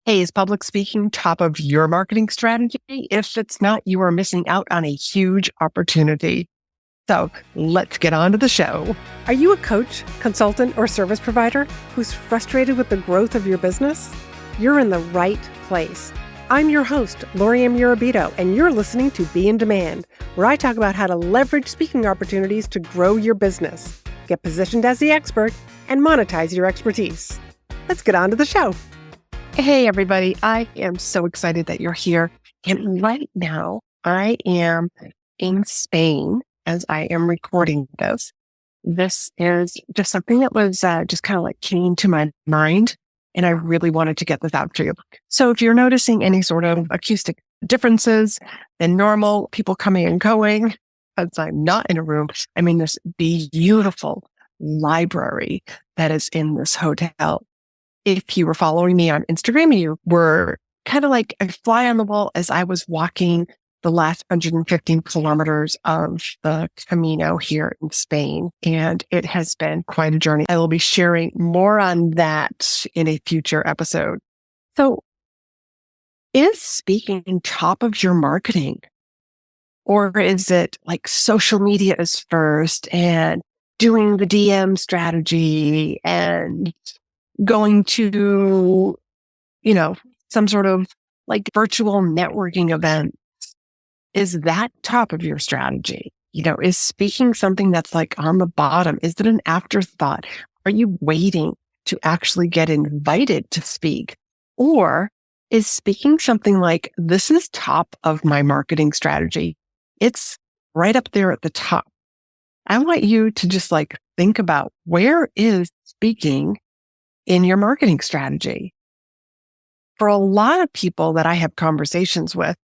Hey, is public speaking top of your marketing strategy? If it's not, you are missing out on a huge opportunity. So let's get on to the show. Are you a coach, consultant, or service provider who's frustrated with the growth of your business? You're in the right place. I'm your host, Laurie-Ann, and you're listening to Be in Demand, where I talk about how to leverage speaking opportunities to grow your business, get positioned as the expert, and monetize your expertise. Let's get on to the show. Hey, everybody. I am so excited that you're here. And right now, I am in Spain as I am recording this. This is just something that was just kind of like came to my mind, and I really wanted to get this out to you. So if you're noticing any sort of acoustic differences than normal, people coming and going, as I'm not in a room, I'm in this beautiful library that is in this hotel. If you were following me on Instagram, you were kind of like a fly on the wall as I was walking the last 115 kilometers of the Camino here in Spain. And it has been quite a journey. I will be sharing more on that in a future episode. So is speaking top of your marketing? Or is it like social media is first and doing the DM strategy and going to, some sort of like virtual networking event? Is that top of your strategy? Is speaking something that's like on the bottom? Is it an afterthought? Are you waiting to actually get invited to speak? Or is speaking something like, this is top of my marketing strategy? It's right up there at the top. I want you to just like think about, where is speaking in your marketing strategy? For a lot of people that I have conversations with,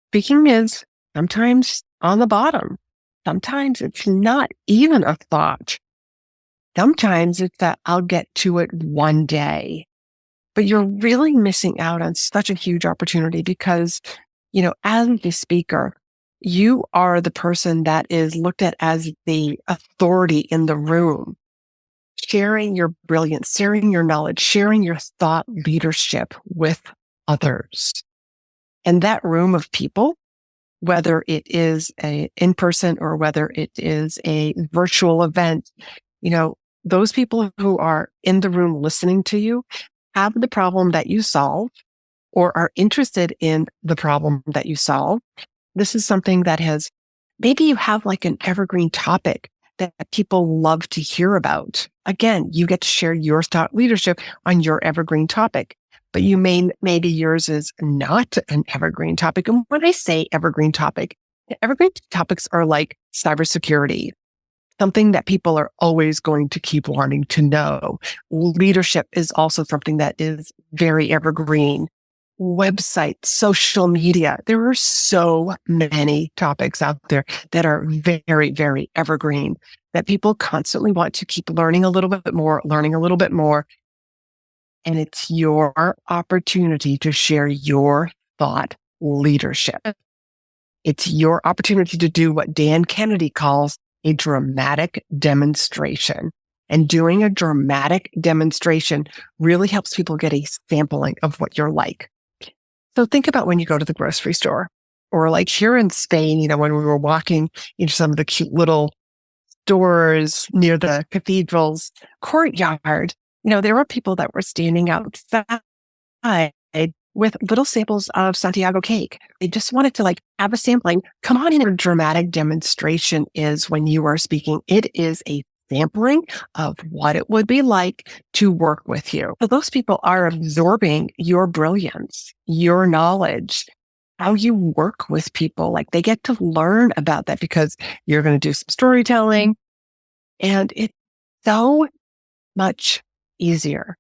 speaking is sometimes on the bottom. Sometimes it's not even a thought. Sometimes it's that I'll get to it one day. But you're really missing out on such a huge opportunity because, as the speaker, you are the person that is looked at as the authority in the room. Sharing your brilliance, sharing your knowledge, sharing your thought leadership with others. And that room of people, whether it is a in-person or whether it is a virtual event, those people who are in the room listening to you have the problem that you solve or are interested in the problem that you solve. This is something that maybe you have like an evergreen topic that people love to hear about. Again, you get to share your thought leadership on your evergreen topic, but maybe yours is not an evergreen topic. And when I say evergreen topic, evergreen topics are like cybersecurity, something that people are always going to keep wanting to know. Leadership is also something that is very evergreen. Website, social media. There are so many topics out there that are very, very evergreen that people constantly want to keep learning a little bit more. And it's your opportunity to share your thought leadership. It's your opportunity to do what Dan Kennedy calls a dramatic demonstration. And doing a dramatic demonstration really helps people get a sampling of what you're like. So think about when you go to the grocery store, or like here in Spain, when we were walking into some of the cute little stores near the cathedral's courtyard, there were people that were standing outside with little samples of Santiago cake. They just wanted to like have a sampling. Come on in. A dramatic demonstration is when you are speaking. It is a sampling of what it would be like to work with you. So those people are absorbing your brilliance, your knowledge, how you work with people. Like they get to learn about that because you're going to do some storytelling, and it's so much easier.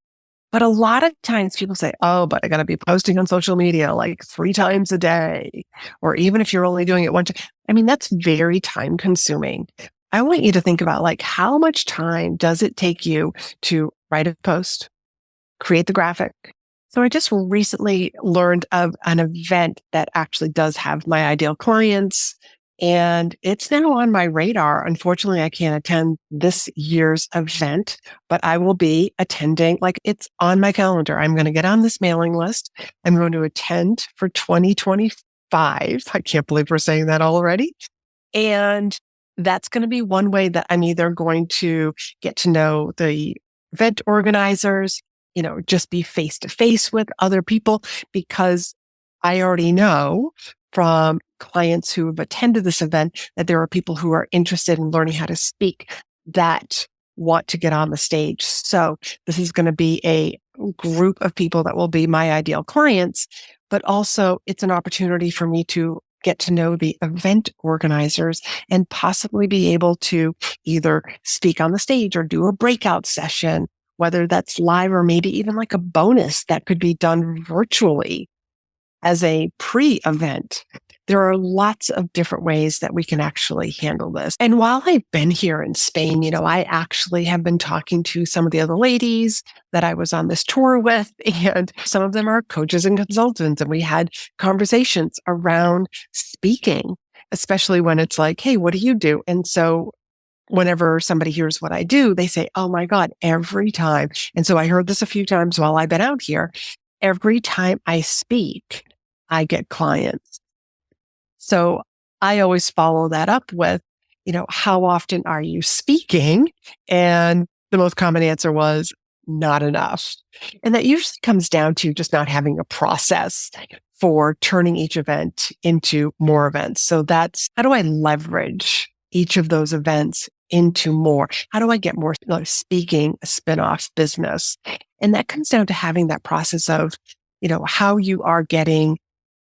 But a lot of times people say, oh, but I got to be posting on social media like 3 times a day. Or even if you're only doing it one time, that's very time consuming. I want you to think about like, how much time does it take you to write a post, create the graphic? So I just recently learned of an event that actually does have my ideal clients And it's now on my radar. Unfortunately, I can't attend this year's event, but I will be attending. Like, it's on my calendar. I'm going to get on this mailing list. I'm going to attend for 2025. I can't believe we're saying that already. And that's going to be one way that I'm either going to get to know the event organizers, just be face to face with other people, because I already know from clients who have attended this event that there are people who are interested in learning how to speak that want to get on the stage. So this is going to be a group of people that will be my ideal clients, but also it's an opportunity for me to get to know the event organizers and possibly be able to either speak on the stage or do a breakout session, whether that's live or maybe even like a bonus that could be done virtually as a pre-event. There are lots of different ways that we can actually handle this. And while I've been here in Spain, I actually have been talking to some of the other ladies that I was on this tour with, and some of them are coaches and consultants. And we had conversations around speaking, especially when it's like, hey, what do you do? And so whenever somebody hears what I do, they say, oh my God, every time. And so I heard this a few times while I've been out here. Every time I speak, I get clients. So I always follow that up with, how often are you speaking? And the most common answer was not enough. And that usually comes down to just not having a process for turning each event into more events. So that's how do I leverage each of those events into more? How do I get more speaking spin-off business? And that comes down to having that process of, how you are getting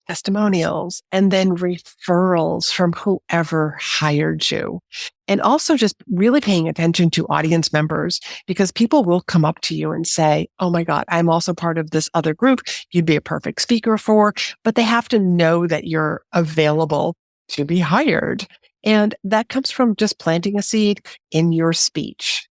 testimonials and then referrals from whoever hired you. And also just really paying attention to audience members, because people will come up to you and say, oh my God, I'm also part of this other group you'd be a perfect speaker for, but they have to know that you're available to be hired. And that comes from just planting a seed in your speech,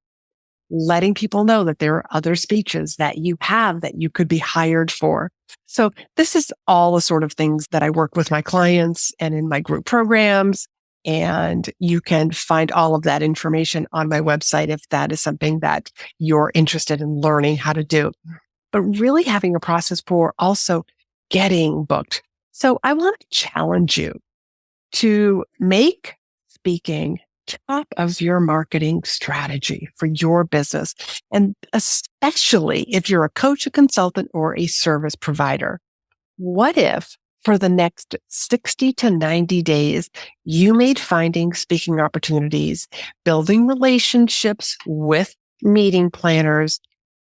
letting people know that there are other speeches that you have that you could be hired for. So this is all the sort of things that I work with my clients and in my group programs. And you can find all of that information on my website if that is something that you're interested in learning how to do. But really having a process for also getting booked. So I want to challenge you to make speaking top of your marketing strategy for your business. And especially if you're a coach, a consultant, or a service provider. What if for the next 60 to 90 days, you made finding speaking opportunities, building relationships with meeting planners,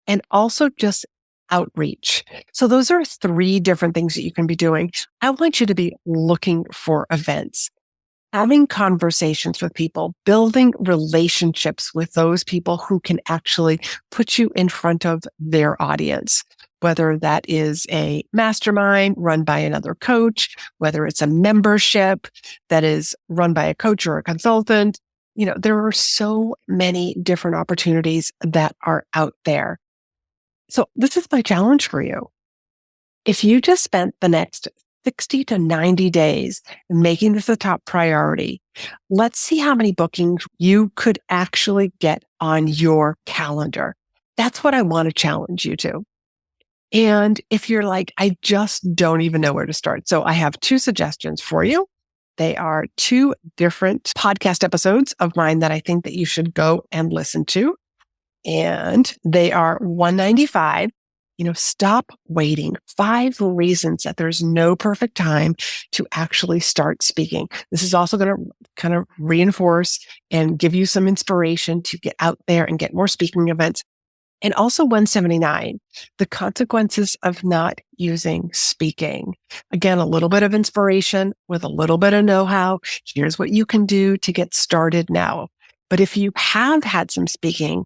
and also just outreach? So those are 3 different things that you can be doing. I want you to be looking for events, having conversations with people, building relationships with those people who can actually put you in front of their audience, whether that is a mastermind run by another coach, whether it's a membership that is run by a coach or a consultant. There are so many different opportunities that are out there. So this is my challenge for you. If you just spent the next 60 to 90 days making this a top priority, let's see how many bookings you could actually get on your calendar. That's what I want to challenge you to. And if you're like, I just don't even know where to start. So I have 2 suggestions for you. They are 2 different podcast episodes of mine that I think that you should go and listen to. And they are 195. Stop waiting. 5 reasons that there's no perfect time to actually start speaking. This is also going to kind of reinforce and give you some inspiration to get out there and get more speaking events. And also 179, the consequences of not using speaking. Again, a little bit of inspiration with a little bit of know-how. Here's what you can do to get started now. But if you have had some speaking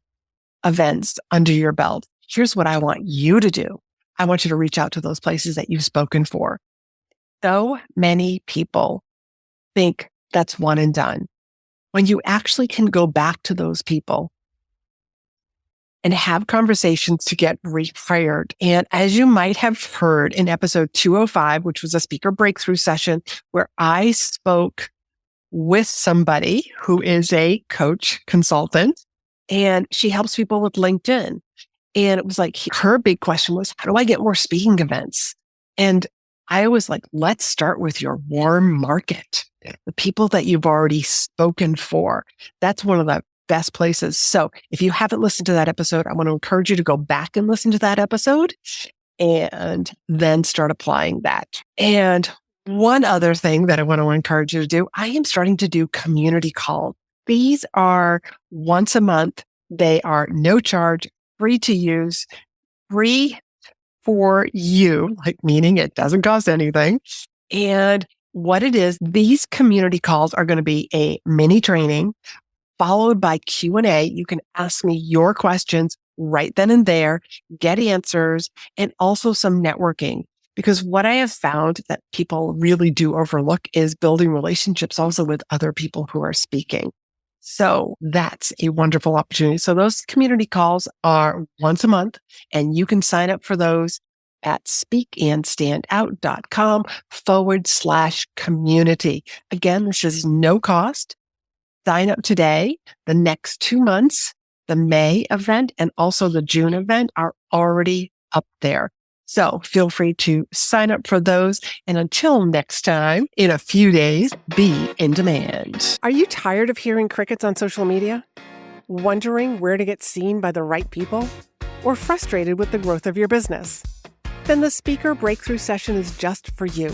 events under your belt, here's what I want you to do. I want you to reach out to those places that you've spoken for. So many people think that's one and done, when you actually can go back to those people and have conversations to get rehired. And as you might have heard in episode 205, which was a speaker breakthrough session where I spoke with somebody who is a coach consultant, and she helps people with LinkedIn. And it was like, her big question was, how do I get more speaking events? And I was like, let's start with your warm market, the people that you've already spoken for. That's one of the best places. So if you haven't listened to that episode, I want to encourage you to go back and listen to that episode and then start applying that. And one other thing that I want to encourage you to do, I am starting to do community calls. These are once a month. They are no charge, free to use, free for you, like meaning it doesn't cost anything. And what it is, these community calls are going to be a mini training followed by Q&A. You can ask me your questions right then and there, get answers, and also some networking. Because what I have found that people really do overlook is building relationships also with other people who are speaking. So that's a wonderful opportunity. So those community calls are once a month, and you can sign up for those at speakandstandout.com/community. Again, this is no cost. Sign up today. The next 2 months, the May event and also the June event are already up there. So feel free to sign up for those. And until next time, in a few days, be in demand. Are you tired of hearing crickets on social media? Wondering where to get seen by the right people? Or frustrated with the growth of your business? Then the Speaker Breakthrough Session is just for you.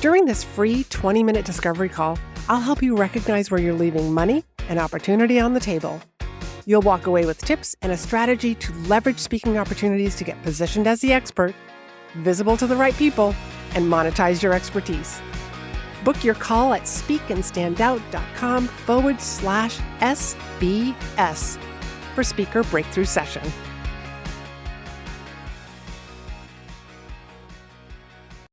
During this free 20-minute discovery call, I'll help you recognize where you're leaving money and opportunity on the table. You'll walk away with tips and a strategy to leverage speaking opportunities to get positioned as the expert, visible to the right people, and monetize your expertise. Book your call at speakandstandout.com/SBS for Speaker Breakthrough Session.